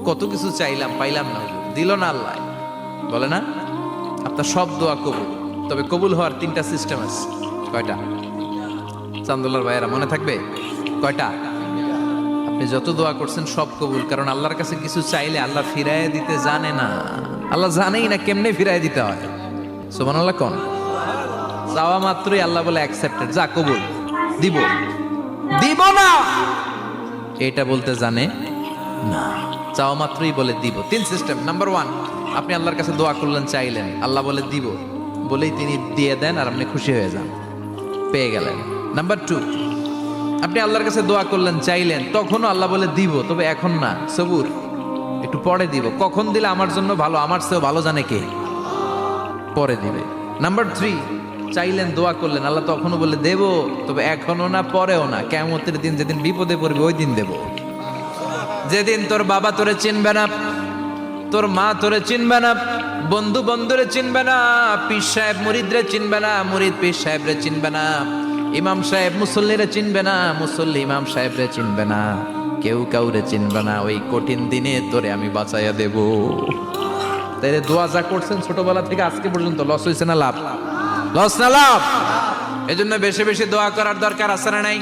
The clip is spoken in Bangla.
কত কিছু চাইলাম, পাইলাম না, দিল না আল্লাহ। বলে না আপনার সব দোয়া কবুল, তবে কবুল হওয়ার 3টা সিস্টেম আছে। কয়টা? চান্দুল্লার ভাইয়েরা মনে থাকবে? কয়টা? আপনি যত দোয়া করছেন সব কবুল, কারণ আল্লাহর কাছে কিছু চাইলে আল্লাহ ফিরাইয়া দিতে জানে না। আল্লাহ জানেই না কেমনে ফিরাইয়া দিতে হয়। সুবহানাল্লাহ কোন? চাওয়া মাত্রই আল্লাহ বলে অ্যাকসেপ্টেড, যা কবুল, দিব দিব না এটা বলতে জানে না, চাওয়া মাত্রই বলে দিব। 3 সিস্টেম। নাম্বার 1, আপনি আল্লাহর কাছে দোয়া করলেন, চাইলেন, আল্লাহ বলে দিব, বলেই তিনি দিয়ে দেন আর আপনি খুশি হয়ে যান, পেয়ে গেলেন। নাম্বার 2, আপনি আল্লাহর কাছে দোয়া করলেন, চাইলেন, তখনও আল্লাহ বলে দিব, তবে এখন না, সবুর, একটু পরে দিব। কখন দিলে আমার জন্য ভালো, আমার চেয়েও ভালো জানে কে, পরে দিবে। নাম্বার 3, চাইলেন, দোয়া করলেন, আল্লাহ তখনও বলে দেব, তবে এখনো না, পরেও না, কিয়ামতের দিন যেদিন বিপদে পড়বে ওই দিন দেব। যেদিন তোর বাবা তোরে চিনবে না, তোর মা তোরে চিনবে না, বন্ধু বন্ধুরে চিনবে না, পীর সাহেব মুরিদরে চিনবে না, মুরিদ পীর সাহেবরে চিনবে না, ইমাম সাহেব মুসল্লিরে চিনবে না, মুসল্লি ইমাম সাহেবরে চিনবে না, কেউ কাউরে চিনবে না। ওই কঠিন দিনে তোরে আমি বাঁচাইয়া দেব। তাইলে দোয়া যা করছেন ছোটবেলা থেকে আজকে পর্যন্ত, লস হয়েছে না লাভ? লস না লাভ? এজন্য বেশি বেশি দোয়া করার দরকার আছে না নাই?